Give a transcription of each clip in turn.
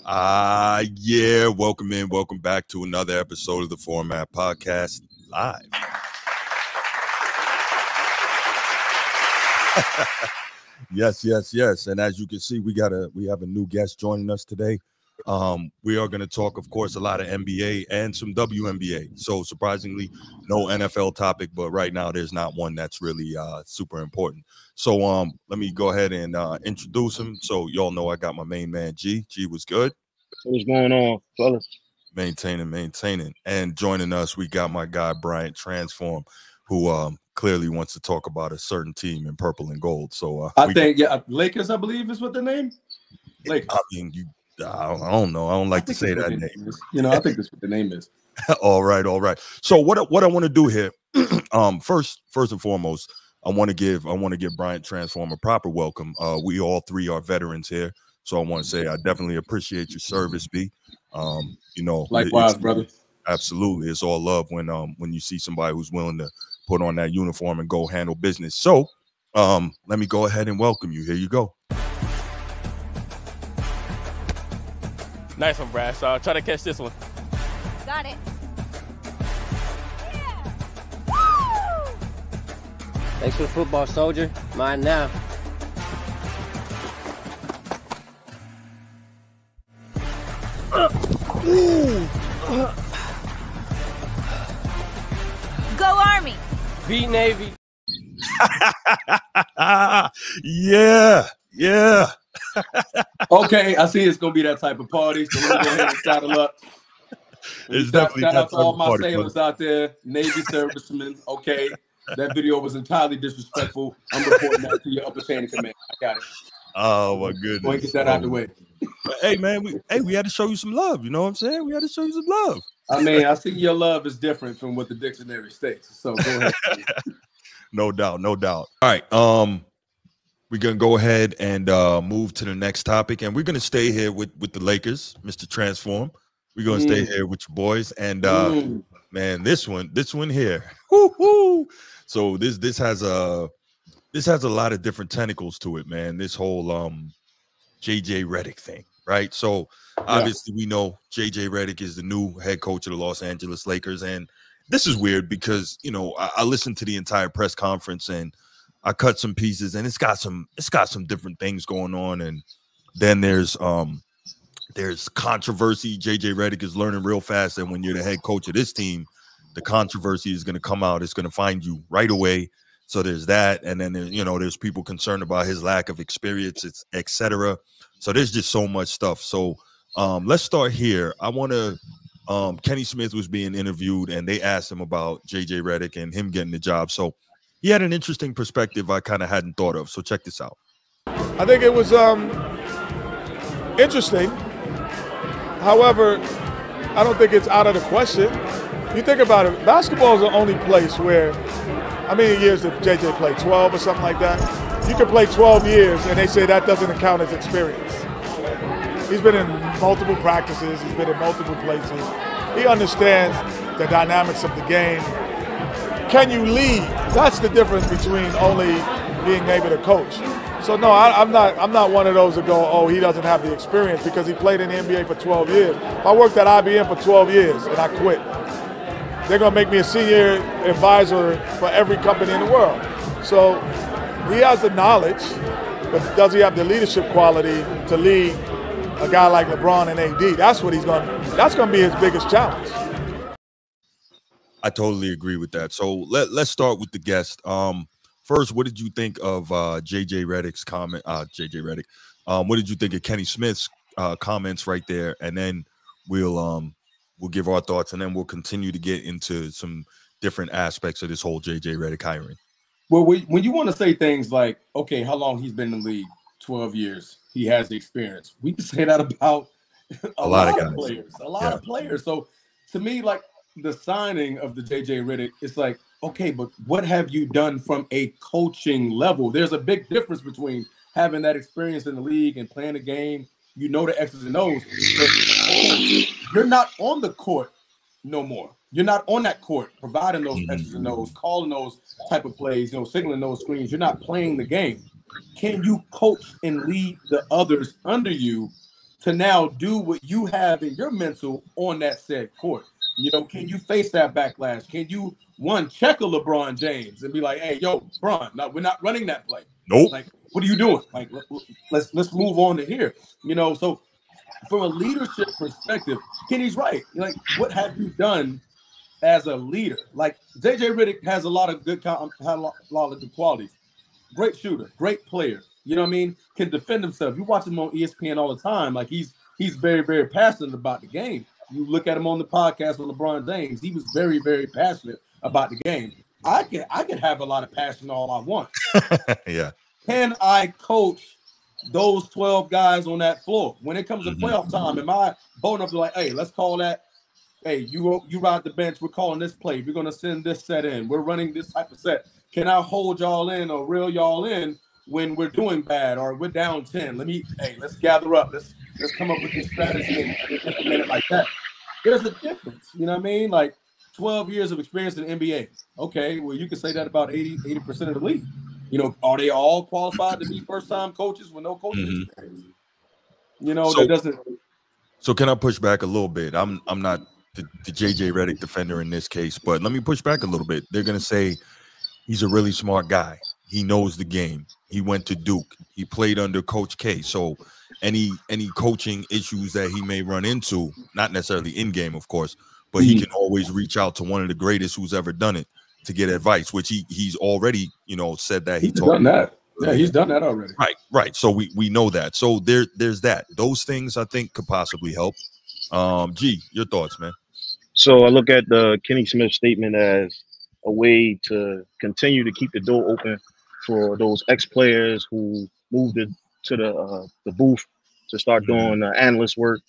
Yeah, welcome back to another episode of the Format Podcast live. Yes. And as you can see, we have a new guest joining us today. We are going to talk, of course, a lot of NBA and some WNBA. So surprisingly, no NFL topic, but right now there's not one that's really super important. So let me go ahead and introduce him. So y'all know I got my main man, G. G was good. What's going on, fellas? Maintaining. And joining us, we got my guy, Bryant Transform, who clearly wants to talk about a certain team in purple and gold. So I think Lakers, I believe is what the name. Lakers. I mean, I don't know. I don't like to say that name. I think that's what the name is. All right. So what I want to do here, first and foremost, I want to give Bryant Transform a proper welcome. We all three are veterans here, so I want to say I definitely appreciate your service, B. Likewise, brother. Absolutely, it's all love when you see somebody who's willing to put on that uniform and go handle business. So, let me go ahead and welcome you. Here you go. Nice one, Brad. So I'll try to catch this one. Got it. Yeah. Woo! Thanks for the football, soldier. Mine now. Go Army. Beat Navy. Yeah. Okay, I see it's gonna be that type of party. So let me go ahead and saddle up. Shout out to all my sailors out there, Navy servicemen. Okay, that video was entirely disrespectful. I'm reporting that to your upper chain of command. I got it. Oh my goodness. Go and get that out of the way. Hey man, we had to show you some love. You know what I'm saying? We had to show you some love. I mean, I see your love is different from what the dictionary states. So go ahead. No doubt. All right. We're gonna go ahead and move to the next topic, and we're gonna stay here with the Lakers, Mr. Transform. We're gonna stay here with your boys, and man, this one here. Woo-hoo. So this has a lot of different tentacles to it, man. This whole JJ Redick thing, right? So obviously we know JJ Redick is the new head coach of the Los Angeles Lakers, and this is weird because I listened to the entire press conference and I cut some pieces, and it's got some different things going on, and then there's controversy. JJ Redick is learning real fast, and when you're the head coach of this team, the controversy is going to come out. It's going to find you right away. So there's that, and then there's people concerned about his lack of experience, etc. So there's just so much stuff. So let's start here. I want to. Kenny Smith was being interviewed, and they asked him about JJ Redick and him getting the job. So he had an interesting perspective I kind of hadn't thought of. So check this out. I think it was interesting. However, I don't think it's out of the question. You think about it, basketball is the only place where, how many years did JJ play? 12 or something like that? You can play 12 years, and they say that doesn't count as experience. He's been in multiple practices. He's been in multiple places. He understands the dynamics of the game. Can you lead? That's the difference between only being able to coach. So no, I'm not one of those that go, oh, he doesn't have the experience because he played in the NBA for 12 years. I worked at IBM for 12 years and I quit. They're going to make me a senior advisor for every company in the world. So he has the knowledge, but does he have the leadership quality to lead a guy like LeBron and AD? That's what that's going to be his biggest challenge. I totally agree with that. So let's start with the guest. First, what did you think of JJ Redick's comment? JJ Redick. What did you think of Kenny Smith's comments right there? And then we'll give our thoughts, and then we'll continue to get into some different aspects of this whole JJ Redick hiring. Well, when you want to say things like, okay, how long he's been in the league? 12 years. He has the experience. We can say that about a lot of guys. Players. A lot of players. So to me, like the signing of the JJ Redick, it's like, okay, but what have you done from a coaching level? There's a big difference between having that experience in the league and playing a game. You know the X's and O's. But you're not on the court no more. You're not on that court providing those X's and O's, calling those type of plays, signaling those screens. You're not playing the game. Can you coach and lead the others under you to now do what you have in your mental on that said court. You know, can you face that backlash? Can you check a LeBron James and be like, hey, yo, Bron, no, we're not running that play. Nope. Like, what are you doing? Like, let's move on to here. You know, so from a leadership perspective, Kenny's right. Like, what have you done as a leader? Like, JJ Redick has a lot of good qualities. Great shooter, great player. You know what I mean? Can defend himself. You watch him on ESPN all the time. Like, he's very, very passionate about the game. You look at him on the podcast with LeBron James. He was very, very passionate about the game. I can have a lot of passion all I want. Yeah. Can I coach those 12 guys on that floor when it comes to playoff time? Am I bold enough to like, hey, let's call that? Hey, you ride the bench. We're calling this play. We're gonna send this set in. We're running this type of set. Can I hold y'all in or reel y'all in when we're doing bad or we're down 10? Let's gather up. Let's come up with this strategy and implement it like that. There's a difference. You know what I mean? Like 12 years of experience in the NBA. Okay, well, you can say that about 80% of the league. You know, are they all qualified to be first-time coaches with no coaching experience? You know, that doesn't. So can I push back a little bit? I'm not the JJ Redick defender in this case, but let me push back a little bit. They're gonna say he's a really smart guy. He knows the game. He went to Duke. He played under Coach K. So any coaching issues that he may run into, not necessarily in game, of course, but he can always reach out to one of the greatest who's ever done it to get advice, which he's already, you know, said that he's done that. Yeah, he's done that already. Right. So we know that. So there's that. Those things I think could possibly help. G, your thoughts, man? So I look at the Kenny Smith statement as a way to continue to keep the door open for those ex-players who moved to the booth to start doing analyst work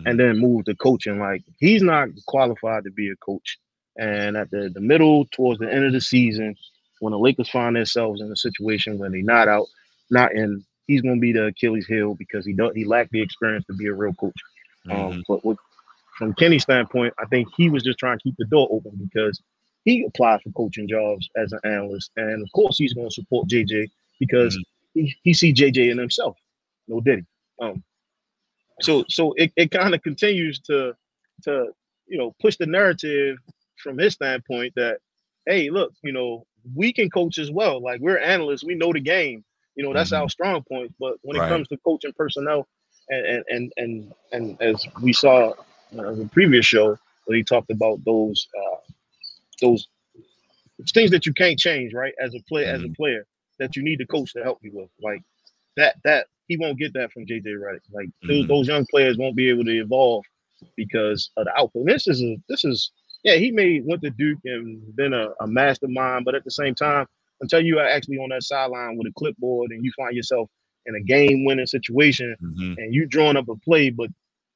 and then move to coaching. Like, he's not qualified to be a coach. And at the middle, towards the end of the season, when the Lakers find themselves in a situation when they're not in, he's going to be the Achilles heel because he lacked the experience to be a real coach. But from Kenny's standpoint, I think he was just trying to keep the door open because he applied for coaching jobs as an analyst. And of course, he's going to support JJ because he sees JJ in himself. No Diddy. So it kind of continues to you know, push the narrative from his standpoint that, hey, look, you know, we can coach as well. Like, we're analysts, we know the game. You know, that's our strong point. But when it comes to coaching personnel, and as we saw in the previous show, when he talked about those things that you can't change, right? As a player, that you need the coach to help you with, like that he won't get that from JJ Redick. Like those young players won't be able to evolve because of the output. This is he went to Duke and been a mastermind, but at the same time, until you are actually on that sideline with a clipboard and you find yourself in a game-winning situation and you drawing up a play, but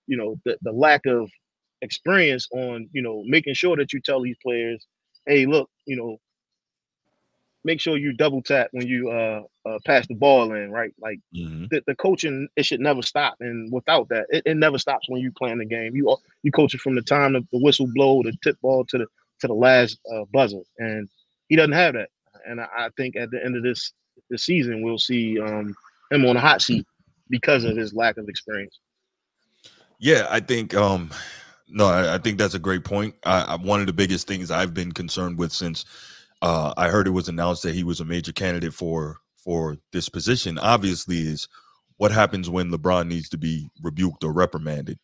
you know the lack of experience on, you know, making sure that you tell these players, hey, look, you know, make sure you double tap when you pass the ball in, right? Like the coaching, it should never stop. And without that, it never stops when you playing the game. You coach it from the time the whistle blow, the tip ball to the last buzzer, and he doesn't have that. And I think at the end of this season, we'll see him on a hot seat because of his lack of experience. Yeah, I think I think that's a great point. One of the biggest things I've been concerned with since I heard it was announced that he was a major candidate for this position, obviously, is what happens when LeBron needs to be rebuked or reprimanded.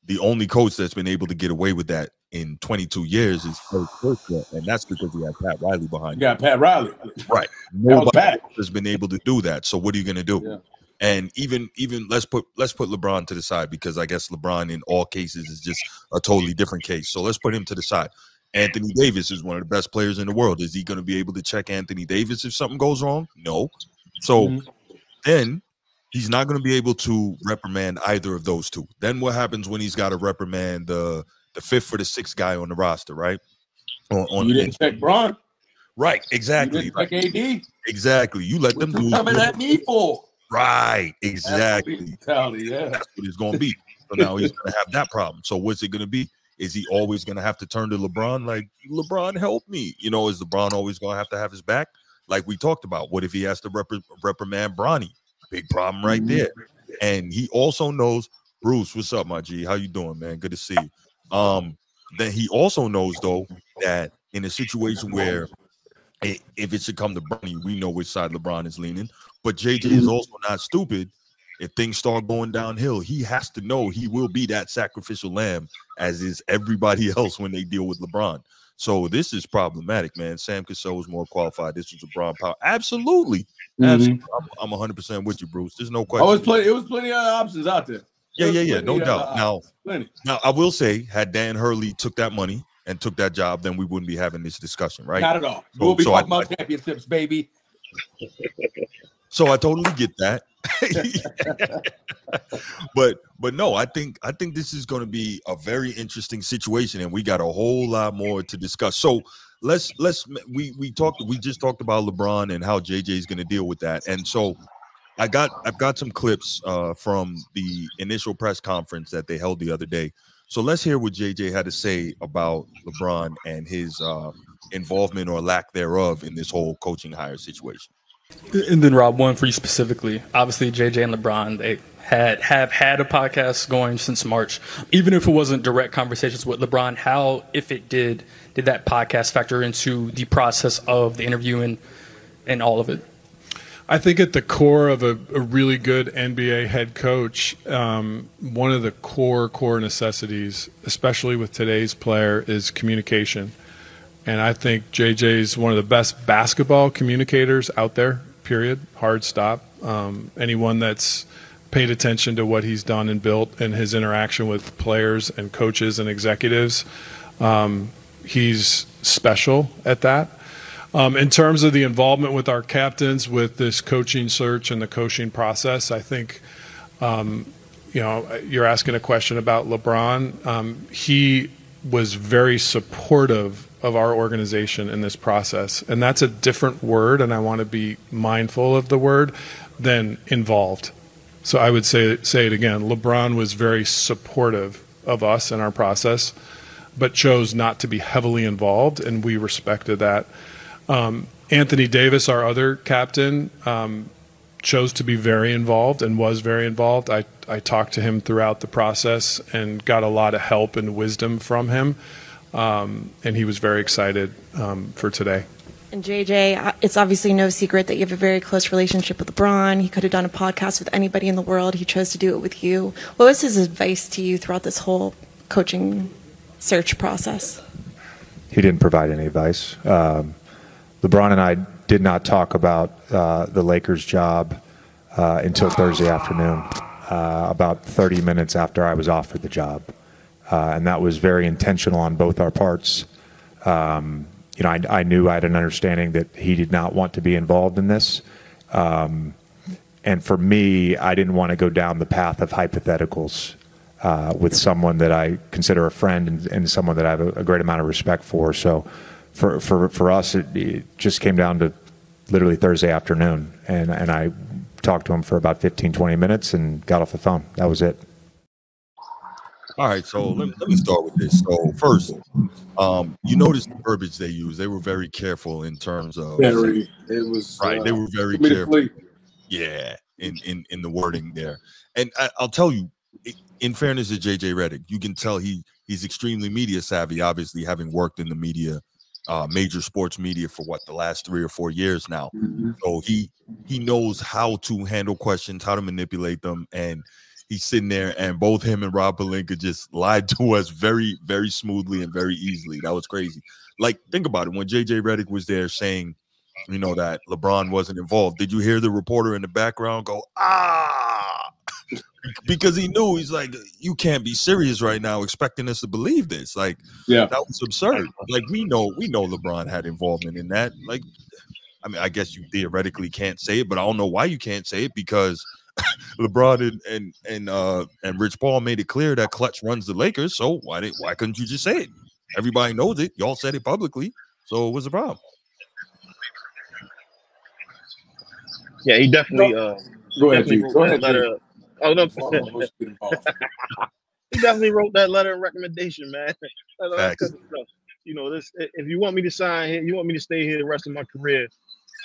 The only coach that's been able to get away with that in 22 years is Coach Kerr, and that's because he had Pat Riley behind him. You got Pat Riley. Right. Nobody has been able to do that. So what are you going to do? Yeah. And even let's put LeBron to the side, because I guess LeBron in all cases is just a totally different case. So let's put him to the side. Anthony Davis is one of the best players in the world. Is he going to be able to check Anthony Davis if something goes wrong? No. So then he's not going to be able to reprimand either of those two. Then what happens when he's got to reprimand the fifth or the sixth guy on the roster, right? You didn't check Bron. Right, exactly. You didn't check AD. Exactly. You let them do it. Coming at me for? Right, exactly. That's what it's going to be. So now he's going to have that problem. So what's it going to be? Is he always going to have to turn to LeBron like, LeBron, help me? You know, is LeBron always going to have his back? Like we talked about. What if he has to reprimand Bronny? Big problem right there. And he also knows Bruce, what's up, my G? How you doing, man? Good to see you. Then he also knows, though, that in a situation where if it should come to Bernie, we know which side LeBron is leaning. But JJ is also not stupid. If things start going downhill, he has to know he will be that sacrificial lamb, as is everybody else when they deal with LeBron. So this is problematic, man. Sam Cassell is more qualified. This is LeBron power. Absolutely. Absolutely. I'm 100% with you, Bruce. There's no question. It was plenty of other options out there. Yeah, no doubt. Now, I will say, had Dan Hurley took that money and took that job, then we wouldn't be having this discussion, right? Not at all. We'll be talking about championships, baby. So I totally get that. but no, I think this is going to be a very interesting situation, and we got a whole lot more to discuss. So we just talked about LeBron and how JJ is going to deal with that, and so I've got some clips from the initial press conference that they held the other day. So let's hear what JJ had to say about LeBron and his involvement or lack thereof in this whole coaching hire situation. And then, Rob, one for you specifically. Obviously, JJ and LeBron, they have had a podcast going since March. Even if it wasn't direct conversations with LeBron, how, if it did that podcast factor into the process of the interview and all of it? I think at the core of a really good NBA head coach, one of the core necessities, especially with today's player, is communication. And I think JJ is one of the best basketball communicators out there, period, hard stop. Anyone that's paid attention to what he's done and built and his interaction with players and coaches and executives, he's special at that. In terms of the involvement with our captains with this coaching search and the coaching process, I think, you're asking a question about LeBron. He was very supportive of our organization in this process. And that's a different word, and I want to be mindful of the word, than involved. So I would say it again. LeBron was very supportive of us and our process, but chose not to be heavily involved, and we respected that. Anthony Davis, our other captain, chose to be very involved and was very involved. I talked to him throughout the process and got a lot of help and wisdom from him. And he was very excited for today. And JJ, it's obviously no secret that you have a very close relationship with LeBron. He could have done a podcast with anybody in the world. He chose to do it with you. What was his advice to you throughout this whole coaching search process? He didn't provide any advice. LeBron and I did not talk about the Lakers job until Thursday afternoon, about 30 minutes after I was offered the job. And that was very intentional on both our parts. I knew I had an understanding that he did not want to be involved in this. And for me, I didn't want to go down the path of hypotheticals with someone that I consider a friend and someone that I have a great amount of respect for. So for us, it just came down to literally Thursday afternoon. And I talked to him for about 15, 20 minutes and got off the phone. That was it. All right, so let me start with this. So first, you notice the verbiage they use. They were very careful in terms of they were very careful. Yeah, in the wording there. And I'll tell you, in fairness to JJ Redick, you can tell he's extremely media savvy, obviously having worked in the media, major sports media for the last 3 or 4 years now. Mm-hmm. So he knows how to handle questions, how to manipulate them, and he's sitting there, and both him and Rob Pelinka just lied to us very, very smoothly and very easily. That was crazy. Like, think about it. When JJ Redick was there saying, that LeBron wasn't involved, did you hear the reporter in the background go, because he knew, he's like, you can't be serious right now expecting us to believe this. Like, yeah, that was absurd. Like, we know LeBron had involvement in that. Like, I mean, I guess you theoretically can't say it, but I don't know why you can't say it, because LeBron and Rich Paul made it clear that Clutch runs the Lakers. So why couldn't you just say it? Everybody knows it. Y'all said it publicly. So what's the problem? Yeah, he definitely. Go ahead, G. Go ahead, letter. Oh no. He definitely wrote that letter of recommendation, man. This. If you want me to sign here, you want me to stay here the rest of my career,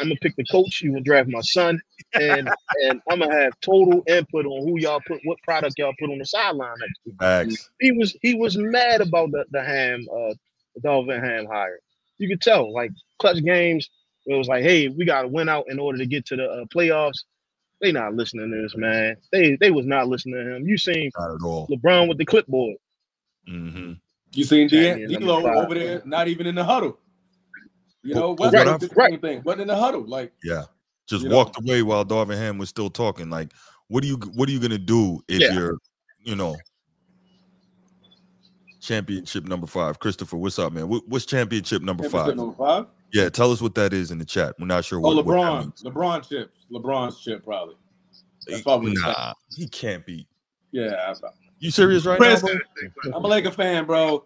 I'm gonna pick the coach. You will draft my son, and I'm gonna have total input on who y'all put, what product y'all put on the sideline next week. Facts. He was mad about the Dalvin Ham hire. You could tell, like clutch games. It was like, hey, we got to win out in order to get to the playoffs. They not listening to this, man. They was not listening to him. You seen Not at all. LeBron with the clipboard. Mm-hmm. You seen Champion D'Lo number 5. over there, not even in the huddle. You know, But Westbrook did the same thing. Wasn't in the huddle. Like, yeah, just walked away while Darvin Ham was still talking. Like, what are you gonna do if you're, championship number 5? Christopher, what's up, man? What's championship number 5? Number 5? Yeah, tell us what that is in the chat. We're not sure what. LeBron's chip, probably. That's probably he can't be. Yeah. You serious right Chris, now, bro? I'm a Laker fan, bro.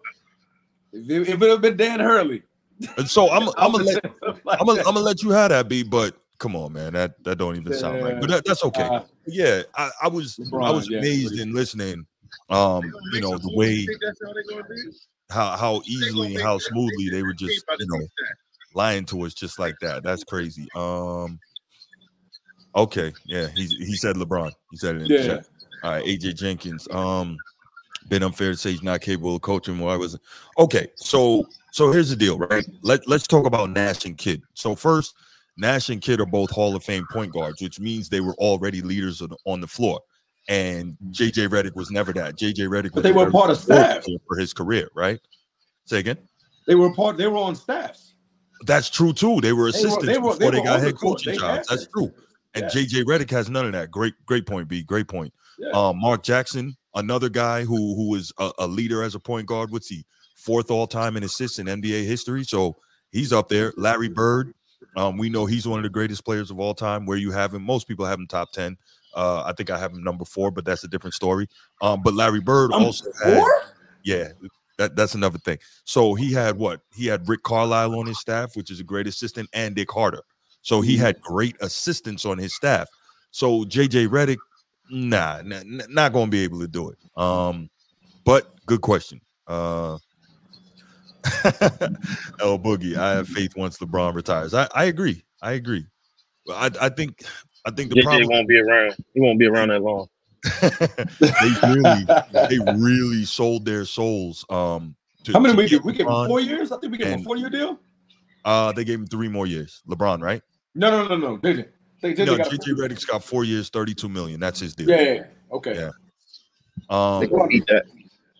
If it would have been Dan Hurley. And so I'm gonna let you have that, B. But come on, man, that don't even sound right. But that's okay. Yeah, I was amazed in listening. The way how easily and how smoothly they were just lying to us just like that. That's crazy. Okay, yeah, he said LeBron. He said it in the chat. All right, AJ Jenkins. Been unfair to say he's not capable of coaching. Why was it? Okay, so here's the deal, right? Let's talk about Nash and Kidd. So first, Nash and Kidd are both Hall of Fame point guards, which means they were already leaders on the floor. And JJ Redick was never that. JJ Redick was they were part of staff for his career, right? Say again. They were on staffs. That's true too. They were assistants before they got head coaching jobs. That's true. And JJ Redick has none of that. Great point, B. Great point. Yeah. Mark Jackson, another guy who was a leader as a point guard. What's he? 4th all-time in assists in NBA history. So he's up there. Larry Bird. We know he's one of the greatest players of all time. Where you have him, most people have him top 10. I think I have him number 4, but that's a different story. But Larry Bird also had, that's another thing. So he had what? He had Rick Carlisle on his staff, which is a great assistant, and Dick Harder. So he had great assistants on his staff. So JJ Redick, not going to be able to do it. But good question. El Boogie, I have faith once LeBron retires. I agree. I think the JJ problem won't be around. He won't be around that long. they really sold their souls. How many we gave him 4 years? I think we gave him a 4-year deal. They gave him 3 more years. LeBron, right? No. JJ Redick's got 4 years, $32 million. That's his deal. Yeah. Okay. Yeah. They gonna eat that.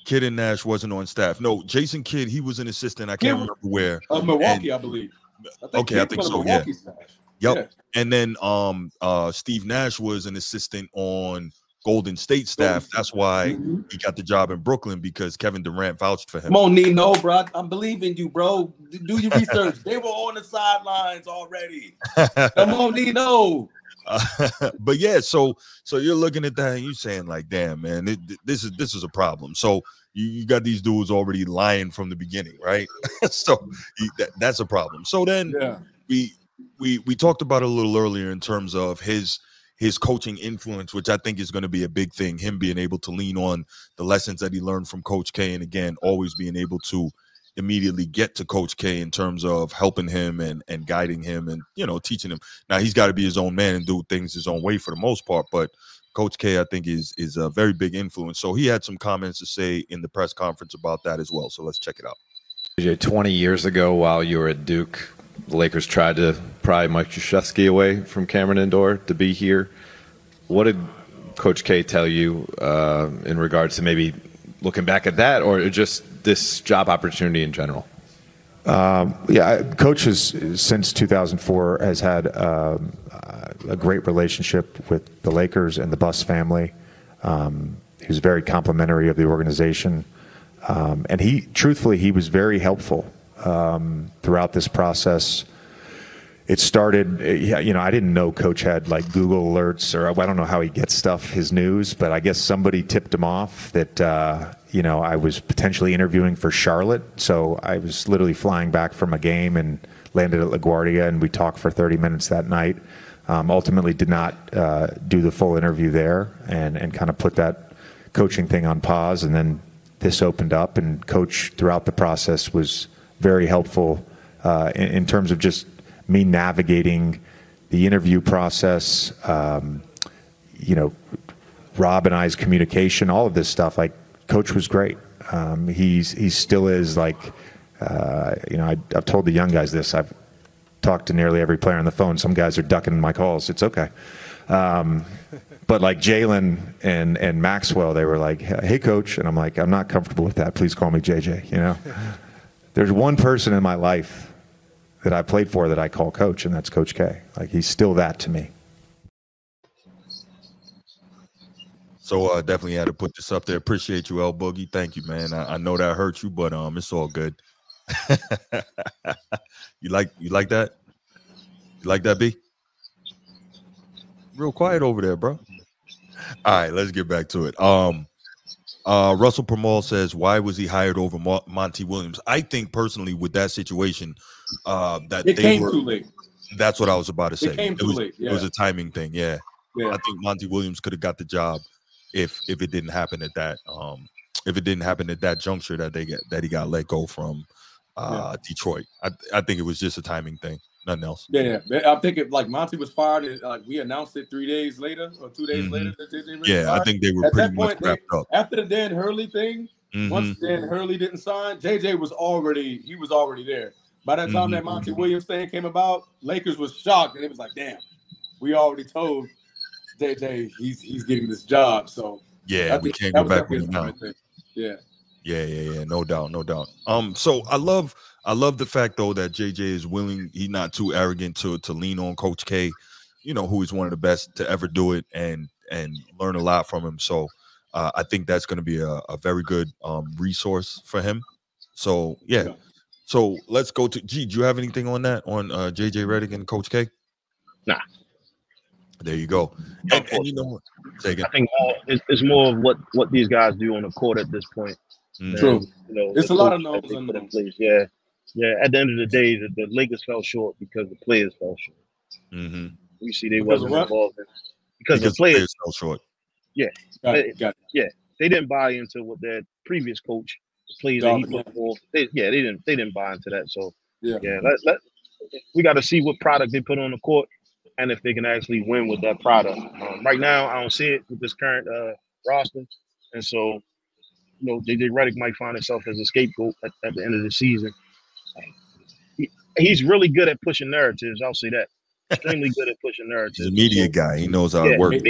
Kidd and Nash wasn't on staff. No, Jason Kidd, he was an assistant. I can't remember where. Milwaukee, I believe. I think so. Yeah. Staff. Yep. Yeah. And then Steve Nash was an assistant on Golden State staff. That's why he got the job in Brooklyn, because Kevin Durant vouched for him. Come on, Nino, bro. I'm believing you, bro. Do your research. They were on the sidelines already. Come on, Nino. But yeah, so you're looking at that and you're saying like, damn, man, this is a problem. So you got these dudes already lying from the beginning, right? So that's a problem. So then we talked about it a little earlier in terms of his coaching influence, which I think is going to be a big thing. Him being able to lean on the lessons that he learned from Coach K, and again, always being able to immediately get to Coach K in terms of helping him and guiding him and teaching him. Now he's got to be his own man and do things his own way for the most part, but Coach K, I think, is a very big influence. So he had some comments to say in the press conference about that as well. So let's check it out. 20 years ago, while you were at Duke, the Lakers tried to pry Mike Krzyzewski away from Cameron Indoor to be here. What did Coach K tell you in regards to maybe looking back at that, or just this job opportunity in general? Coach has, since 2004, has had a great relationship with the Lakers and the Buss family. He was very complimentary of the organization. And he was very helpful throughout this process. It started, I didn't know Coach had like Google alerts, or I don't know how he gets his news, but I guess somebody tipped him off that, I was potentially interviewing for Charlotte. So I was literally flying back from a game and landed at LaGuardia, and we talked for 30 minutes that night. Ultimately did not do the full interview there and kind of put that coaching thing on pause. And then this opened up, and Coach throughout the process was very helpful in terms of just me navigating the interview process, Rob and I's communication, all of this stuff, like Coach was great. He still is like, I've told the young guys this. I've talked to nearly every player on the phone. Some guys are ducking my calls. It's okay. But like Jalen and Maxwell, they were like, "Hey, Coach," and I'm like, "I'm not comfortable with that. Please call me JJ." There's one person in my life that I played for that I call Coach, and that's Coach K. Like, he's still that to me. So definitely had to put this up there. Appreciate you, L Boogie. Thank you, man. I know that hurt you, but it's all good. You like that? You like that, B? Real quiet over there, bro. All right, let's get back to it. Russell Permal says, why was he hired over Monty Williams? I think personally with that situation, that it came too late. That's what I was about to say. It came too late. Yeah. It was a timing thing. Yeah. I think Monty Williams could have got the job if it didn't happen at that juncture that he got let go from Detroit. I think it was just a timing thing. Nothing else. Yeah. I'm thinking like Monty was fired. And, like we announced it 3 days later or 2 days later. That JJ I think they were at pretty that point, much wrapped up. After the Dan Hurley thing, once Dan Hurley didn't sign, JJ was already there. By that time that Monty Williams thing came about, Lakers was shocked and it was like, damn, we already told JJ he's getting this job. So yeah, we can't go back with him now. Yeah. Yeah. No doubt. So I love the fact though that JJ is willing, he's not too arrogant to lean on Coach K, who is one of the best to ever do it and learn a lot from him. So I think that's going to be a very good resource for him. So yeah. So let's go to G. Do you have anything on that on JJ Redick and Coach K? Nah. There you go. And you know what? I think it's more of what these guys do on the court at this point. True. It's a lot of knowns and unknowns. Yeah. At the end of the day, the Lakers fell short because the players fell short. We see they wasn't involved because the players fell short. Yeah. Yeah. They didn't buy into what their previous coach, the players that he put forth. They didn't buy into that. So we got to see what product they put on the court and if they can actually win with that product. Right now, I don't see it with this current roster, and so JJ Redick might find himself as a scapegoat at the end of the season. He's really good at pushing narratives. I'll say that. Extremely good at pushing narratives. He's a media guy. He knows how it works.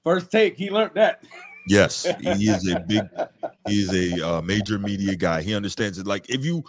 First take, he learned that. Yes, he is a major media guy. He understands it. Like if you,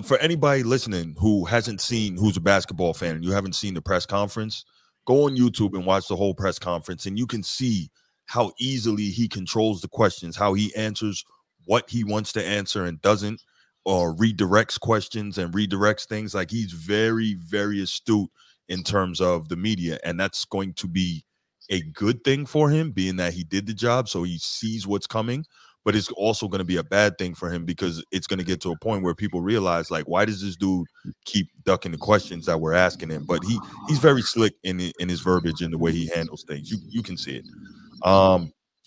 for anybody listening who's a basketball fan and you haven't seen the press conference, go on YouTube and watch the whole press conference and you can see how easily he controls the questions, how he answers what he wants to answer and doesn't, or redirects questions and redirects things. Like he's very, very astute in terms of the media. And that's going to be a good thing for him, being that he did the job. So he sees what's coming, but it's also going to be a bad thing for him because it's going to get to a point where people realize, like, why does this dude keep ducking the questions that we're asking him? But he's very slick in his verbiage and the way he handles things. You can see it.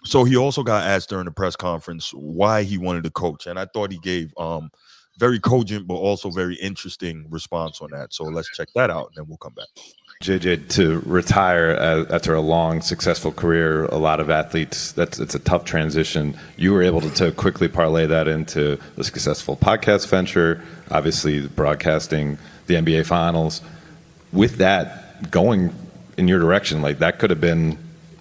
So he also got asked during the press conference why he wanted to coach, and I thought he gave very cogent but also very interesting response on that. So let's check that out, and then we'll come back. JJ, to retire after a long, successful career, a lot of athletes, it's a tough transition. You were able to quickly parlay that into a successful podcast venture, obviously broadcasting the NBA Finals. With that going in your direction, like that could have been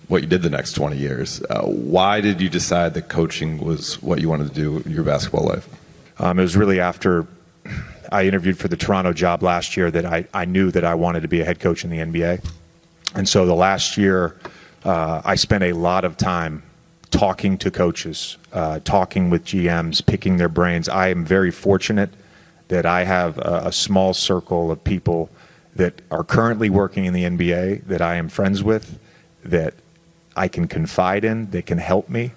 what you did the next 20 years. Why did you decide that coaching was what you wanted to do in your basketball life? It was really after I interviewed for the Toronto job last year that I knew that I wanted to be a head coach in the NBA. And so the last year, I spent a lot of time talking to coaches, talking with GMs, picking their brains. I am very fortunate that I have a small circle of people that are currently working in the NBA that I am friends with, that I can confide in, that can help me.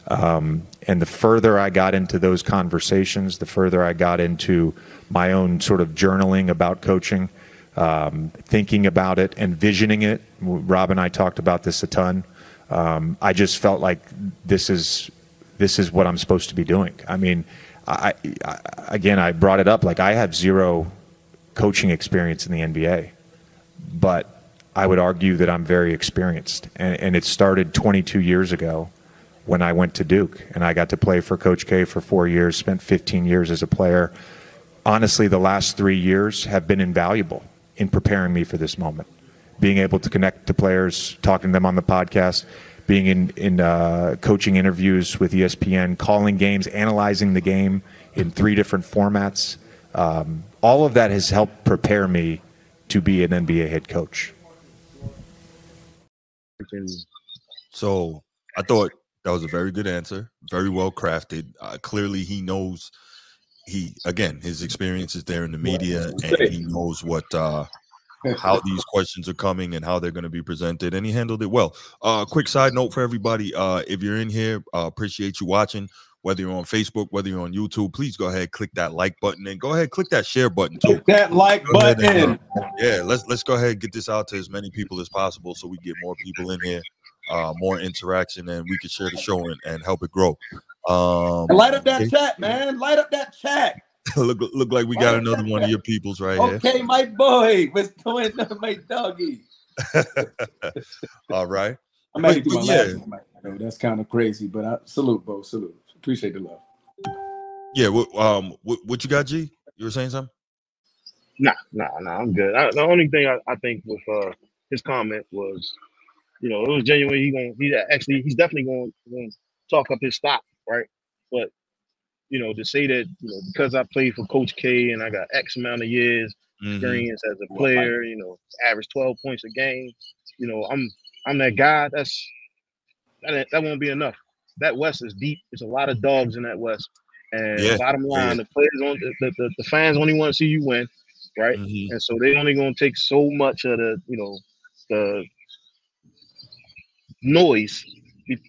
And the further I got into those conversations, the further I got into my own sort of journaling about coaching, thinking about it, envisioning it. Rob and I talked about this a ton. I just felt like this is what I'm supposed to be doing. I mean, I brought it up, like I have zero coaching experience in the NBA, but I would argue that I'm very experienced. And it started 22 years ago when I went to Duke, and I got to play for Coach K for 4 years, spent 15 years as a player. Honestly, the last 3 years have been invaluable in preparing me for this moment. Being able to connect to players, talking to them on the podcast, being in coaching interviews with ESPN, calling games, analyzing the game in 3 different formats. All of that has helped prepare me to be an NBA head coach. So I thought that was a very good answer, very well crafted. Clearly, he knows. His experience is there in the media, and he knows what how these questions are coming and how they're going to be presented, and he handled it well. Quick side note for everybody: if you're in here, appreciate you watching. Whether you're on Facebook, whether you're on YouTube, please go ahead, click that like button, and go ahead, click that share button too. Click that like button. And, yeah, let's go ahead and get this out to as many people as possible, so we get more people in here, more interaction, and we can share the show and help it grow. And light up that chat, man. Light up that chat. look like we got another one of your peoples right here. Okay, my boy. What's going on, my doggy? All right. I'm actually doing my last one. That's kind of crazy, but I salute, Bo. Salute. Appreciate the love. Yeah. What you got, G? You were saying something? Nah. I'm good. The only thing I think with his comment was, it was genuine. He's definitely going to talk up his stock, right? But to say that because I played for Coach K and I got X amount of years experience as a player, average 12 points a game, I'm that guy. That won't be enough. That West is deep. There's a lot of dogs in that West. And bottom line, the players the fans only want to see you win, right? And so they only going to take so much of the noise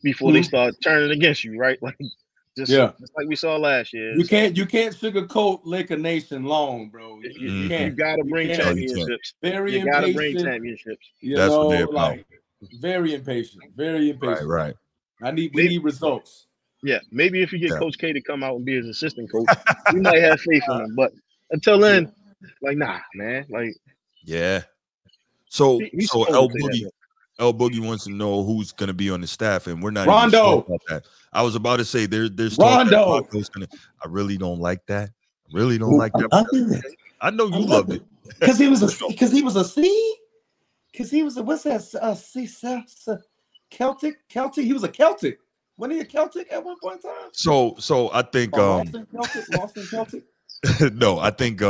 before they start turning against you, right? Like just like we saw last year. You can't sugarcoat Laker Nation long, bro. You gotta bring championships. Very you gotta impatient. bring championships. That's what they're about. Very impatient. Very impatient. Right. We need results. Yeah, maybe if you get Coach K to come out and be his assistant coach, we might have faith in him. But until then, nah, man. So L Boogie wants to know who's going to be on the staff, and we're not Rondo. Even sure about that. I was about to say there's Rondo. I really don't like that. I really don't like that. I know you loved it because he was a C. Because he was a what's that? Celtic. He was a Celtic. Wasn't he a Celtic at one point in time? So I think Lost in Celtic. No, I think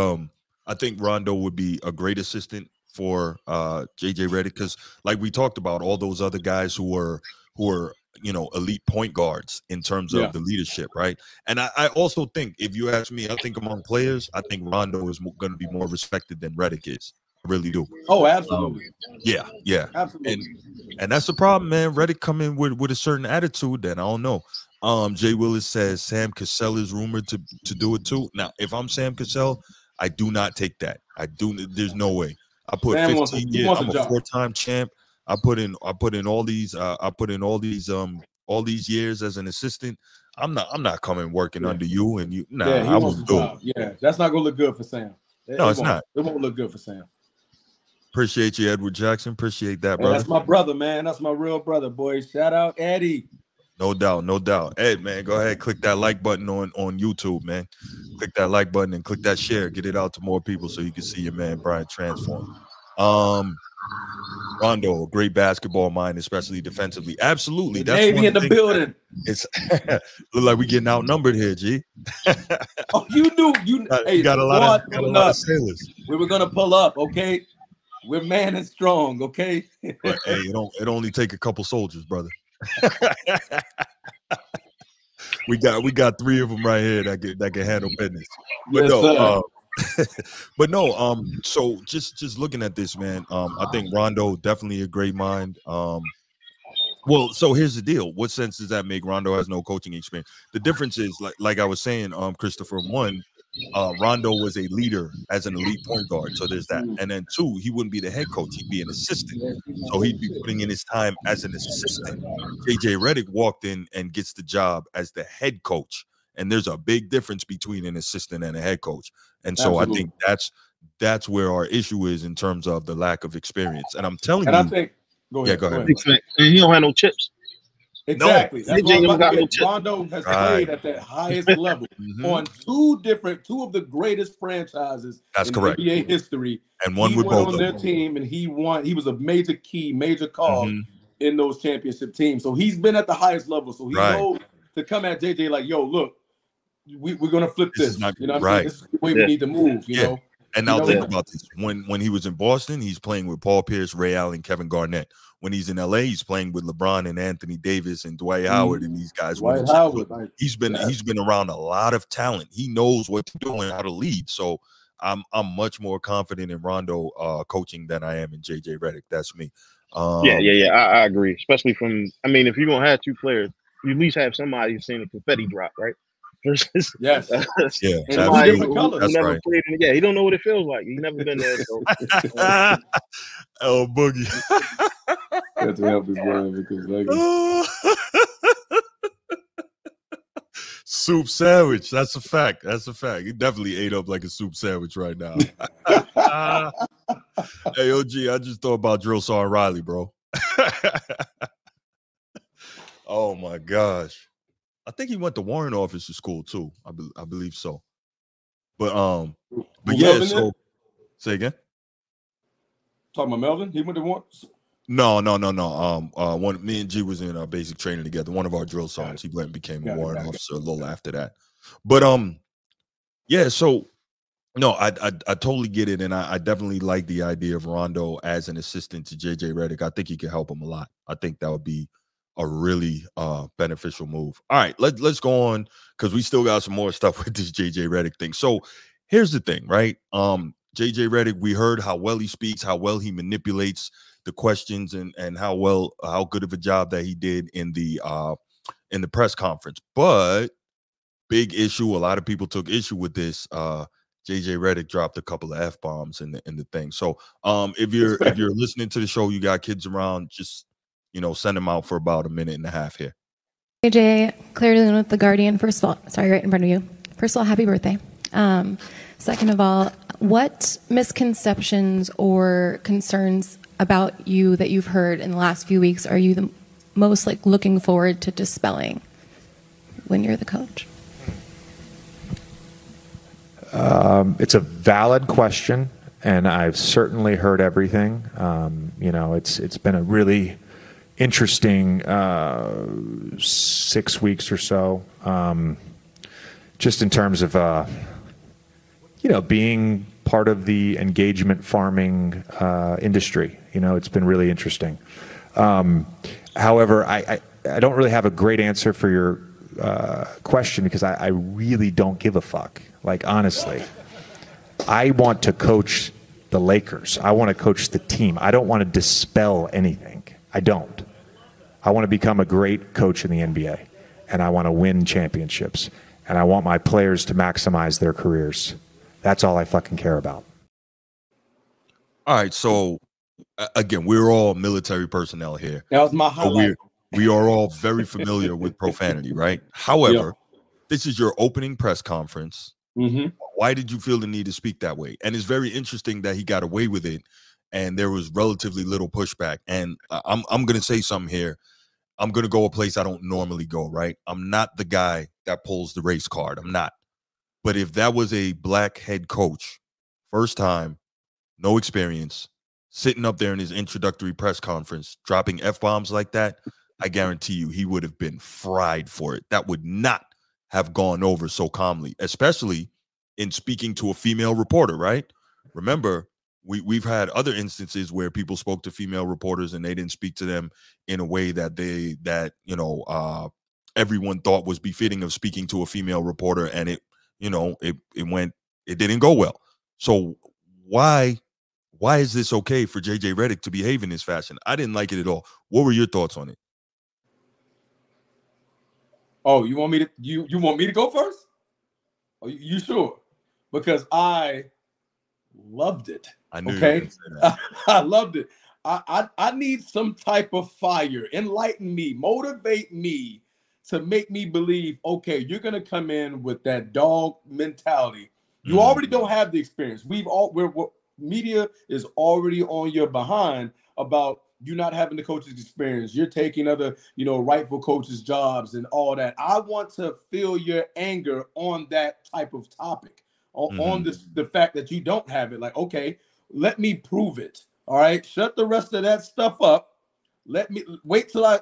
Rondo would be a great assistant for JJ Redick, because like we talked about, all those other guys who were elite point guards in terms of the leadership, right? And I also think, if you ask me, I think among players, I think Rondo is going to be more respected than Redick is. I really do. Oh, absolutely. Yeah, absolutely. And that's the problem, man. Redick come in with a certain attitude that I don't know. Jay Willis says Sam Cassell is rumored to do it too. Now, if I'm Sam Cassell, I do not take that. There's no way. I put 15 years. I'm a 4-time champ. I put in all these years as an assistant. I'm not coming working under you and you. Nah, I won't do it. Yeah, that's not gonna look good for Sam. No, it's not. It won't look good for Sam. Appreciate you, Edward Jackson. Appreciate that, brother. That's my brother, man. That's my real brother, boy. Shout out Eddie. No doubt. Ed, man, go ahead, click that like button on YouTube, man. Click that like button and click that share. Get it out to more people so you can see your man Brian transform. Rondo, a great basketball mind, especially defensively. Absolutely. That's Navy in the building. It's look like we getting outnumbered here, G. Oh, you knew you got a lot of sailors. We were gonna pull up, okay? We're man and strong, okay? But, hey, it only take a couple soldiers, brother. we got 3 of them right here that can handle business. But so just looking at this, man, I think Rondo definitely a great mind. Well, so here's the deal. What sense does that make? Rondo has no coaching experience. The difference is, like I was saying, Christopher, one, Rondo was a leader as an elite point guard, so there's that. And then 2, he wouldn't be the head coach, he'd be an assistant, so he'd be putting in his time as an assistant. JJ Redick walked in and gets the job as the head coach, and there's a big difference between an assistant and a head coach. And so I think that's where our issue is in terms of the lack of experience. And I'm telling And you, I think, go ahead. And he don't have no chips. Exactly. That's what I was about to get. No Rondo has played at that highest level on two of the greatest franchises That's in correct. NBA history. And one he with went both on of their them. team, and he won. He was a major cog in those championship teams. So he's been at the highest level. So he knows to come at JJ like, yo, look, we're gonna flip this. Is not, you know what I'm saying? This is the way we need to move. You know. And now think about this. When he was in Boston, he's playing with Paul Pierce, Ray Allen, Kevin Garnett. When he's in LA, he's playing with LeBron and Anthony Davis and Dwight Howard and these guys. He's been around a lot of talent. He knows what to do and how to lead. So I'm much more confident in Rondo coaching than I am in JJ Redick. That's me. I agree. Especially if you're gonna have two players, you at least have somebody who's seen a confetti drop, right? Versus somebody who never played in he don't know what it feels like. He's never been there. So oh, Boogie. Had to help his man because soup sandwich. That's a fact. He definitely ate up like a soup sandwich right now. Hey, OG, I just thought about Drill Sergeant Riley, bro. Oh my gosh. I think he went to Warren Officer School too. I believe so. But yeah, so say again. Talking about Melvin? He went to Warren? No. Me and G was in basic training together. One of our drill sergeants. He went and became a warrant officer a little after that. But yeah. So no, I totally get it, and I definitely like the idea of Rondo as an assistant to JJ Redick. I think he could help him a lot. I think that would be a really beneficial move. All right, let's go on because we still got some more stuff with this JJ Redick thing. So here's the thing, right? JJ Redick, we heard how well he speaks, how well he manipulates the questions, and how good of a job that he did in the press conference. But big issue, a lot of people took issue with this. JJ Redick dropped a couple of F-bombs in the thing. So if you're listening to the show, you got kids around, just send them out for about a minute and a half here. JJ, clearly with The Guardian. First of all, sorry, right in front of you. First of all, happy birthday. Second of all, what misconceptions or concerns about you that you've heard in the last few weeks are you the most looking forward to dispelling when you're the coach? It's a valid question, and I've certainly heard everything. It's been a really interesting 6 weeks or so, just in terms of being part of the engagement farming industry. It's been really interesting. However, I don't really have a great answer for your question because I really don't give a fuck. Honestly, I want to coach the Lakers. I want to coach the team. I don't want to dispel anything. I don't. I want to become a great coach in the NBA, and I want to win championships, and I want my players to maximize their careers. That's all I fucking care about. All right, so again, we're all military personnel here. That was my highlight. We are all very familiar with profanity, right? However, this is your opening press conference. Why did you feel the need to speak that way? And it's very interesting that he got away with it, and there was relatively little pushback. And I'm going to say something here. I'm going to go a place I don't normally go, right? I'm not the guy that pulls the race card. I'm not. But if that was a black head coach, first time, no experience, sitting up there in his introductory press conference, dropping F-bombs like that, I guarantee you he would have been fried for it. That would not have gone over so calmly, especially in speaking to a female reporter, right? Remember, we've had other instances where people spoke to female reporters and they didn't speak to them in a way that everyone thought was befitting of speaking to a female reporter, and it didn't go well. So why is this okay for JJ Redick to behave in this fashion? I didn't like it at all. What were your thoughts on it? Oh, you want me to go first? Are you sure? Because I loved it. I knew you were gonna say that. I loved it. I need some type of fire. Enlighten me, motivate me to make me believe, okay, you're gonna come in with that dog mentality. You already don't have the experience. Media is already on your behind about you not having the coach's experience. You're taking other, rightful coaches' jobs and all that. I want to feel your anger on that type of topic, on the fact that you don't have it. Like, okay, let me prove it. All right, shut the rest of that stuff up. Let me wait till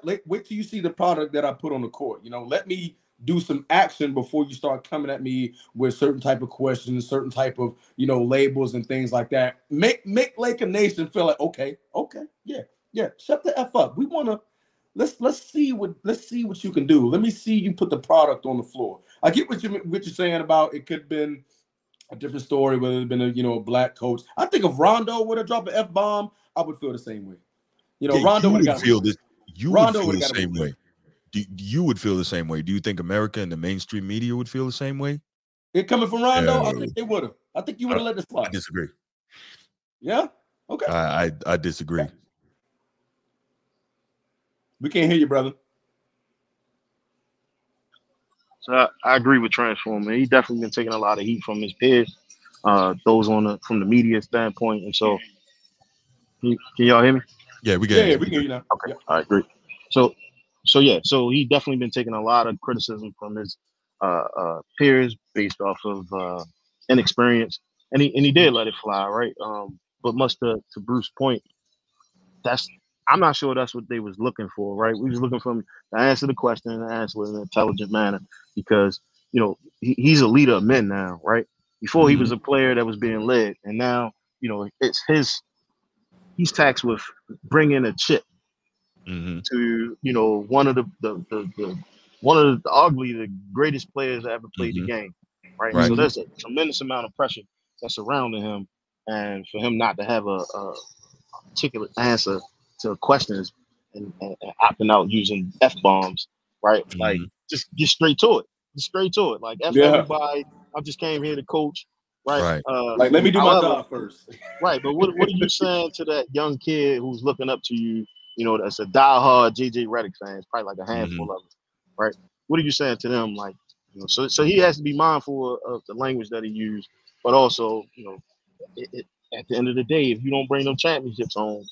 you see the product that I put on the court. Let me do some action before you start coming at me with certain type of questions, certain type of labels and things like that. Make Laker Nation feel like okay, yeah, shut the F up. We want to let's see what you can do. Let me see you put the product on the floor. I get what you're saying about it could have been a different story, whether it's been a black coach. I think if Rondo would have dropped an F-bomb, I would feel the same way. Rondo would have got feel this. You would feel the same way. You would feel the same way. Do you think America and the mainstream media would feel the same way? It coming from Rondo, I think they would have. I think you would have let it slide. I disagree. Yeah? Okay. I disagree. Okay. We can't hear you, brother. So I agree with Transformer. He's definitely been taking a lot of heat from his peers, those from the media standpoint. And so, can y'all hear me? Yeah, we can. Yeah, we can hear you now. Okay, all right, great. So he definitely been taking a lot of criticism from his peers based off of inexperience, and he did let it fly, right? But much to Bruce's point, I'm not sure that's what they was looking for, right? We was looking for him to answer the question and answer in an intelligent manner because he's a leader of men now, right? Before he was a player that was being led, and now it's he's taxed with bringing a chip to one of the arguably the greatest players that ever played the game, right? So there's a tremendous amount of pressure that's surrounding him, and for him not to have a articulate answer to questions and opting out using F-bombs, right? Like just get straight to it. Like F everybody. I just came here to coach, right? Like let me do my job first. Right, but what are you saying to that young kid who's looking up to you? That's a diehard JJ Redick fan. It's probably like a handful of them, right? What are you saying to them? Like, so he has to be mindful of the language that he used, but also, at the end of the day, if you don't bring them championships home,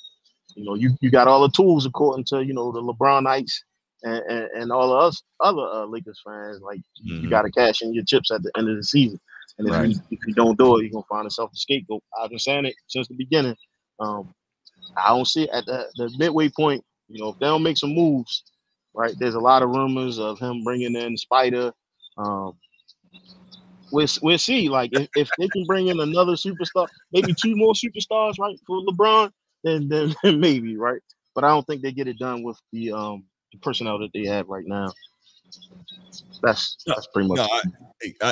you got all the tools according to the LeBronites and all of us other Lakers fans. Like you got to cash in your chips at the end of the season, and if you don't do it, you're gonna find yourself a scapegoat. I've been saying it since the beginning. I don't see it at the midway point. If they don't make some moves, right? There's a lot of rumors of him bringing in Spider. We'll see. Like if they can bring in another superstar, maybe two more superstars, right, for LeBron, then maybe, right. But I don't think they get it done with the personnel that they have right now. That's pretty much. No,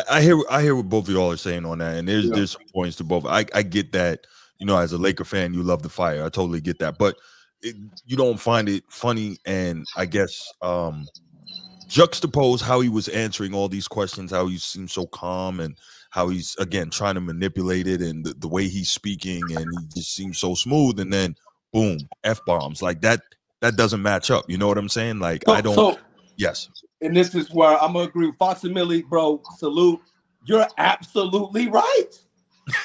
I hear what both of y'all are saying on that, and there's some points to both. I get that. As a Laker fan, you love the fire. I totally get that, but you don't find it funny, and I guess juxtapose how he was answering all these questions, how he seems so calm, and how he's again trying to manipulate it, and the way he's speaking, and he just seems so smooth, and then boom, F-bombs like that doesn't match up. You know what I'm saying? Like I don't. Yes. And this is where I'm gonna agree with Fox and Millie, bro. Salute. You're absolutely right.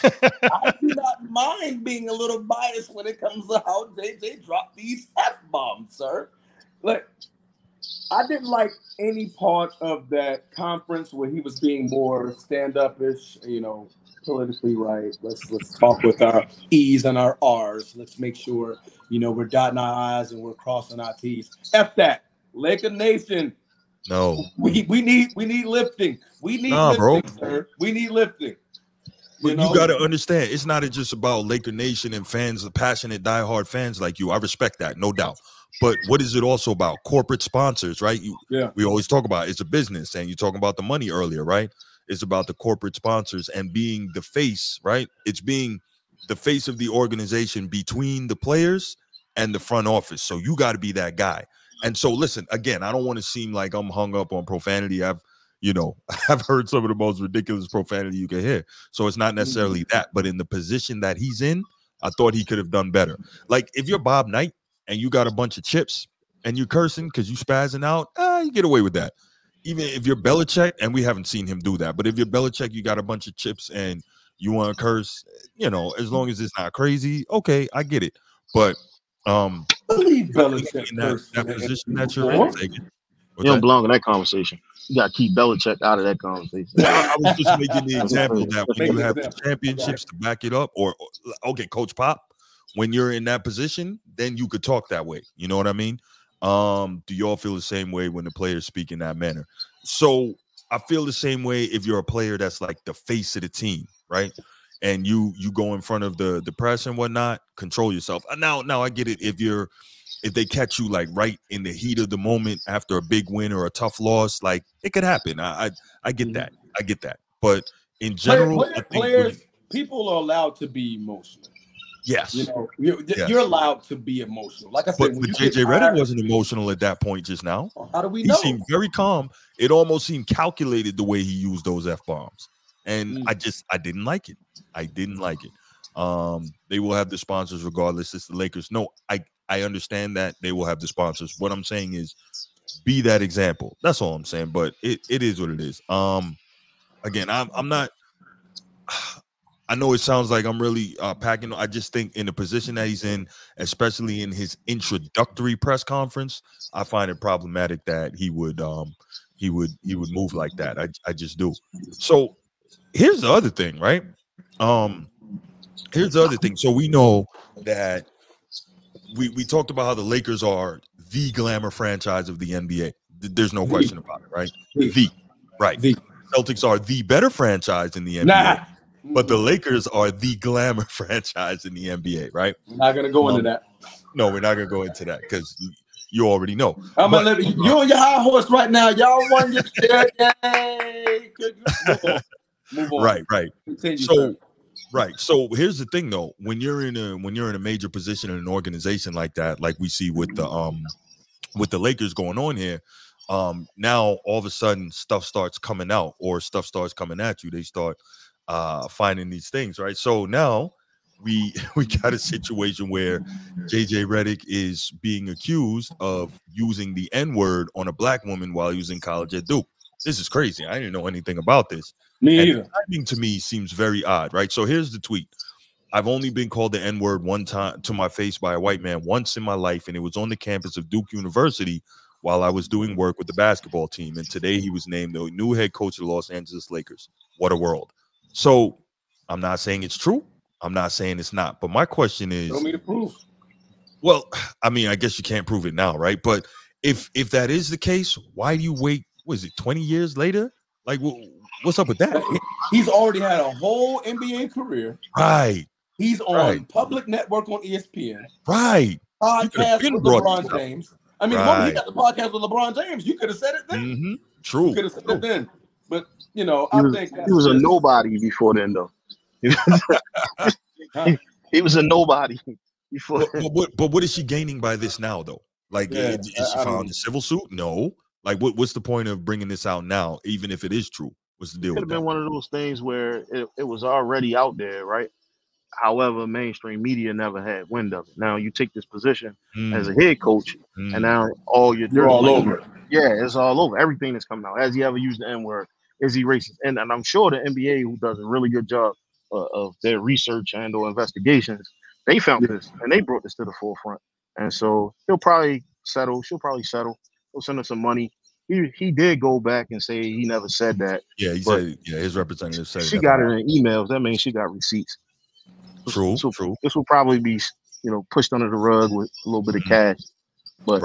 I do not mind being a little biased when it comes to how JJ dropped these F-bombs, sir. Look, I didn't like any part of that conference where he was being more stand-up-ish, politically right. Let's talk with our E's and our R's. Let's make sure, we're dotting our I's and we're crossing our T's. F that. Laker Nation. No. We need lifting. We need lifting, bro. Sir. We need lifting. But you got to understand, it's not just about Laker Nation and fans, the passionate, diehard fans like you. I respect that, no doubt. But what is it also about? Corporate sponsors, right? We always talk about it's a business, and you talking about the money earlier, right? It's about the corporate sponsors and being the face, right? It's being the face of the organization between the players and the front office. So you got to be that guy. And so, listen, again, I don't want to seem like I'm hung up on profanity. I've heard some of the most ridiculous profanity you can hear. So it's not necessarily that, but in the position that he's in, I thought he could have done better. Like if you're Bob Knight and you got a bunch of chips and you're cursing because you spazzing out, you get away with that. even if you're Belichick, and we haven't seen him do that, but if you're Belichick, you got a bunch of chips and you want to curse, as long as it's not crazy, okay, I get it. But I believe I think Belichick in that position that you're in, you don't belong in that conversation. You got to keep Belichick out of that conversation. I was just making the example that when you have the championships to back it up, or okay, Coach Pop, when you're in that position, then you could talk that way. You know what I mean? Do you all feel the same way when the players speak in that manner? So I feel the same way if you're a player that's like the face of the team, right? And you go in front of the press and whatnot, control yourself. Now I get it if they catch you like right in the heat of the moment after a big win or a tough loss, like it could happen. I get that. I get that. But in general, I think players, people are allowed to be emotional. Yes. You're allowed to be emotional. Like I said, but JJ Redick wasn't emotional at that point just now. How do we know? He seemed very calm. It almost seemed calculated the way he used those F-bombs. And I didn't like it. I didn't like it. They will have the sponsors regardless. It's the Lakers. No, I understand that they will have the sponsors. What I'm saying is be that example. That's all I'm saying. But it is what it is. Again, I'm not I know it sounds like I'm really packing. I just think in the position that he's in, especially in his introductory press conference, I find it problematic that he would move like that. I just do. So here's the other thing, right? Here's the other thing. So we know that we talked about how the Lakers are the glamour franchise of the NBA. There's no question about it, right? The Celtics are the better franchise in the NBA. But the Lakers are the glamour franchise in the NBA, right? We're not going to go into that. No, we're not going to go into that because you already know. I'm going to let you on your high horse right now. Y'all won your share. Yay. Move on. Right. Continue, So here's the thing, though. When you're in a major position in an organization like that, like we see with the Lakers going on here, now all of a sudden stuff starts coming out or stuff starts coming at you. They start finding these things, right? So now we got a situation where JJ Redick is being accused of using the N-word on a black woman while he was in college at Duke. This is crazy. I didn't know anything about this. Me either. The timing to me seems very odd, right? So here's the tweet. I've only been called the N-word one time to my face by a white man once in my life, and it was on the campus of Duke University while I was doing work with the basketball team. And today he was named the new head coach of the Los Angeles Lakers. What a world. So I'm not saying it's true. I'm not saying it's not. But my question is, show me the proof. Well, I mean, I guess you can't prove it now, right? But if that is the case, why do you wait? Was it 20 years later? Like, what's up with that? He's already had a whole NBA career. Right. He's on public network on ESPN. Right. Podcast with LeBron James. I mean, when he got the podcast with LeBron James, you could have said it then. Mm-hmm. True. You could have said it then. But, I think he was a nobody before then, though. He was a nobody before. But what is she gaining by this now, though? Like, is she filing a civil suit? No. Like, what's the point of bringing this out now, even if it is true? What's the deal with that? It could have been one of those things where it was already out there, right? However, mainstream media never had wind of it. Now you take this position as a head coach, and now you're all over it. Yeah, it's all over. Everything that's coming out. Has he ever used the N-word? Is he racist? And I'm sure the NBA, who does a really good job of their research and or investigations, they found this and they brought this to the forefront. And so he'll probably settle. She'll probably settle. He'll send her some money. He did go back and say he never said that. Yeah, he said. Yeah, his representative said she got it in emails. That means she got receipts. True. This will probably be, pushed under the rug with a little bit of cash. But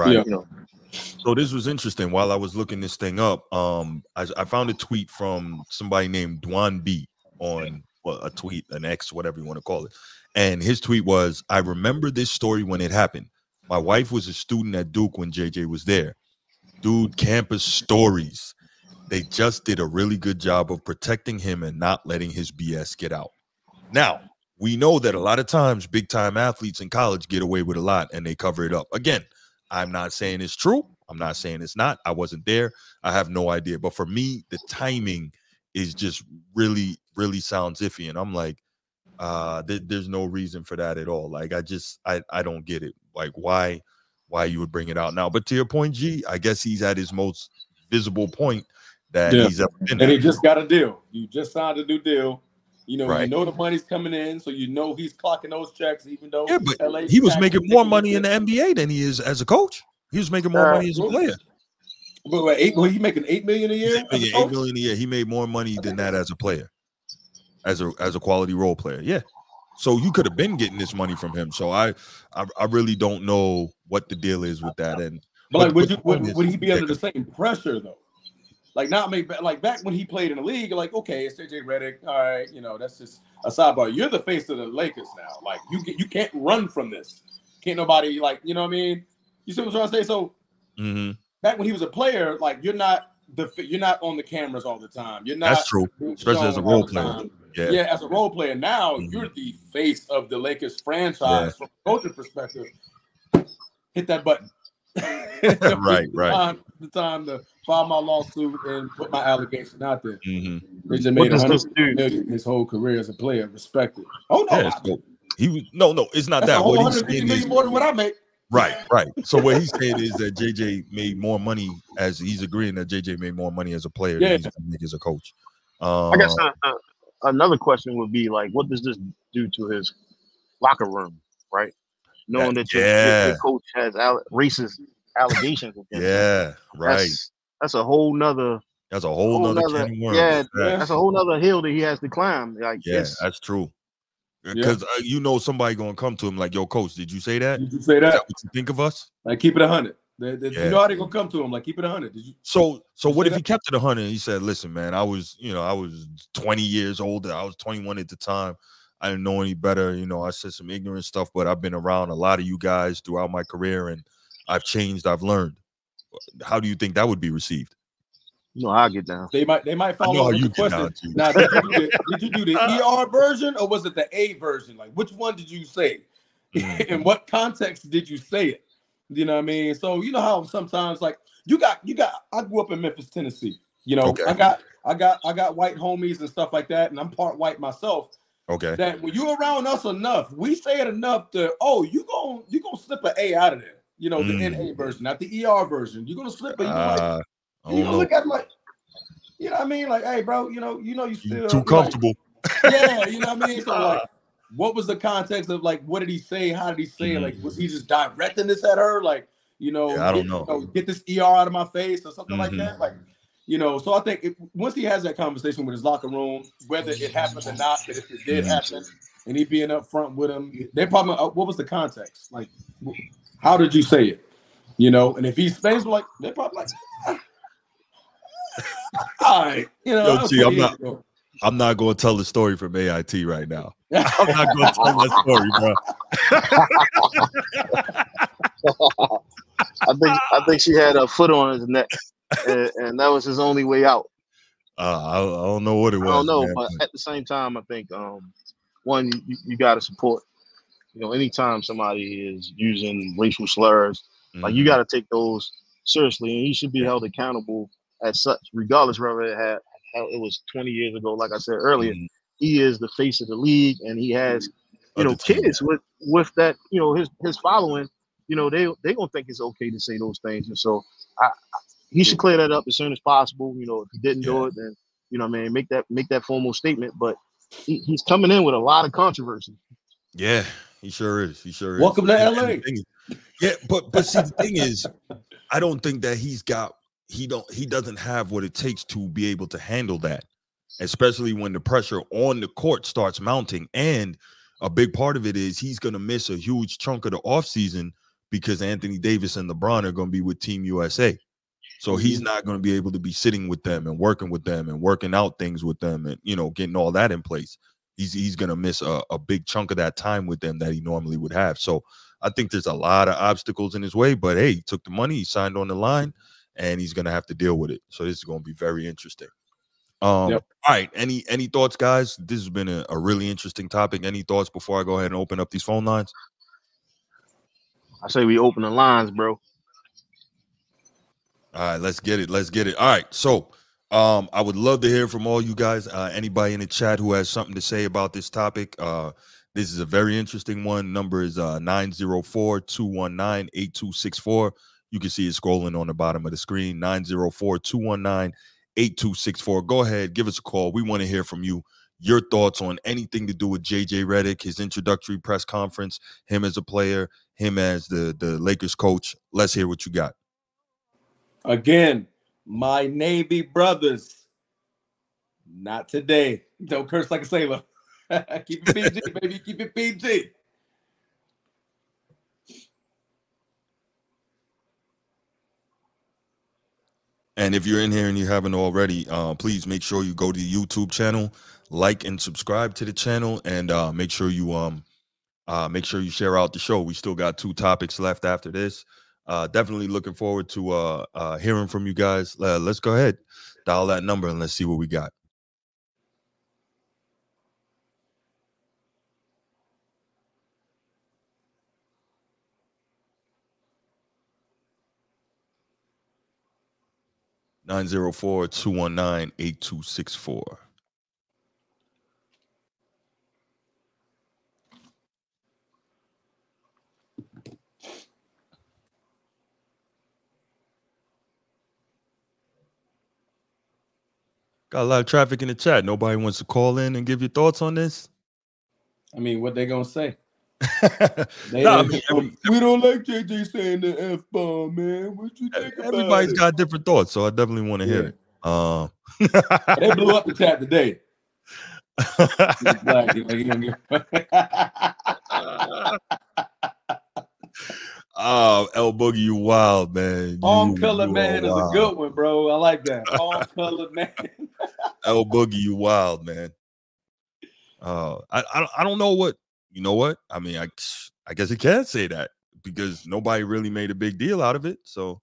So this was interesting. While I was looking this thing up, I found a tweet from somebody named Dwan B on a tweet, an X, whatever you want to call it. And his tweet was, "I remember this story when it happened. My wife was a student at Duke when JJ was there. Dude, campus stories. They just did a really good job of protecting him and not letting his BS get out. Now, we know that a lot of times big-time athletes in college get away with a lot and they cover it up. Again, I'm not saying it's true. I'm not saying it's not. I wasn't there. I have no idea. But for me, the timing is just really, really sounds iffy. And I'm like, there's no reason for that at all. Like, I don't get it. Like, why you would bring it out now? But to your point, G, I guess he's at his most visible point that he's ever been. And he just got a deal. You just signed a new deal. You Right. know the money's coming in, so you know he's clocking those checks, even though but he was making more money in the NBA than he is as a coach. He was making more money as a player. But he making $8 million a year? He's making $8 million a year. He made more money than that as a player, as a quality role player. Yeah. So you could have been getting this money from him. So I really don't know what the deal is with that. But would he be under the same pressure though? Like back when he played in the league, like, okay, it's JJ Redick. All right, that's just a sidebar. You're the face of the Lakers now. Like you can't run from this. Can't nobody you know what I mean? You see what I'm trying to say? So back when he was a player, like you're not on the cameras all the time. You're not. That's true, especially as a role player. Yeah, as a role player now, you're the face of the Lakers franchise from a coaching perspective. Hit that button. right. The time to file my lawsuit and put my allegation out there. They just What made does this do? $100 million his whole career as a player. Respected. Oh no, so he was no. It's not that. What What he's saying is more than what I make. Right. So what he's saying is that JJ made more money as he's agreeing that JJ made more money as a player than he's going to make as a coach. I guess another question would be like, what does this do to his locker room, right? Knowing that your coach has racist allegations against him. Yeah, right. That's a whole nother. That's a whole nother can of worms. Yeah, that's a whole nother hill that he has to climb. Like, that's true. Because somebody gonna come to him like, "Yo, coach, did you say that? Did you say that? Is that what you think of us? Like, keep it 100. You know how they gonna come to him? Like, keep it 100. Did you? So what if he kept it 100? And he said, "Listen, man, I was 20 years old. I was 21 at the time. I didn't know any better. I said some ignorant stuff, but I've been around a lot of you guys throughout my career, and I've changed. I've learned." How do you think that would be received? I'll get down. They might follow up with the question. Now, did you do the ER version or was it the A version? Like, which one did you say? In what context did you say it? You know what I mean? So you know how sometimes like you got. I grew up in Memphis, Tennessee. I got white homies and stuff like that, and I'm part white myself. Okay. That when you're around us enough, we say it enough to you gonna slip an A out of there. The NA version, not the ER version. You're gonna slip it. You're gonna look at him like, you know what I mean? Like, hey, bro, you still too comfortable. Like, you know what I mean? So like, what was the context of like, what did he say? How did he say it? Like, was he just directing this at her? Like, I don't know. Get this ER out of my face or something like that. Like, so I think once he has that conversation with his locker room, whether it happened or not, but if it did happen, and he being up front with him, they probably what was the context? Like, how did you say it? And if he's things like, they're probably like, all right, I'm not going to tell the story from AIT right now. I'm not going to tell that story, bro. I think she had a foot on his neck, and that was his only way out. I don't know what it was. I don't know, man. But at the same time, I think one, you got to support. Anytime somebody is using racial slurs, like you got to take those seriously, and he should be held accountable as such, regardless whether it was 20 years ago. Like I said earlier, he is the face of the league, and he has, kids with that, his following. They gonna think it's okay to say those things, and so he should clear that up as soon as possible. If he didn't do it, then make that formal statement. But he's coming in with a lot of controversy. Yeah. He sure is. Welcome to LA. Yeah, but see, the thing is, I don't think that he doesn't have what it takes to be able to handle that, especially when the pressure on the court starts mounting. And a big part of it is he's going to miss a huge chunk of the offseason because Anthony Davis and LeBron are going to be with Team USA. So he's not going to be able to be sitting with them and working with them and working out things with them and, getting all that in place. He's going to miss a big chunk of that time with them that he normally would have. So I think there's a lot of obstacles in his way, but hey, he took the money, he signed on the line, and he's going to have to deal with it. So this is going to be very interesting. All right. Any thoughts, guys? This has been a really interesting topic. Any thoughts before I go ahead and open up these phone lines? I say we open the lines, bro. All right, let's get it. All right. So I would love to hear from all you guys. Anybody in the chat who has something to say about this topic. This is a very interesting one. Number is 904-219-8264. You can see it scrolling on the bottom of the screen, 904-219-8264. Go ahead, give us a call. We want to hear from you. Your thoughts on anything to do with JJ Redick, his introductory press conference, him as a player, him as the Lakers coach. Let's hear what you got. Again, my Navy brothers. Not today. Don't curse like a sailor. Keep it PG, baby. Keep it PG. And if you're in here and you haven't already, please make sure you go to the YouTube channel, like and subscribe to the channel, and make sure you share out the show. We still got 2 topics left after this. Definitely looking forward to hearing from you guys. Let's go ahead, dial that number, and let's see what we got. (904-219-8264). Got a lot of traffic in the chat. Nobody wants to call in and give your thoughts on this? I mean, what they gonna say? We don't like JJ saying the F-bomb, man. What you think about Everybody's it? got different thoughts, so I definitely want to hear it. They blew up the chat today. Black, oh, L Boogie, you wild, man. Palm colored man is a good one, bro. I like that. Palm colored man. L Boogie, you wild, man. I don't know what, you know what? I mean, I guess I can't say that because nobody really made a big deal out of it. So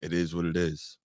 it is what it is.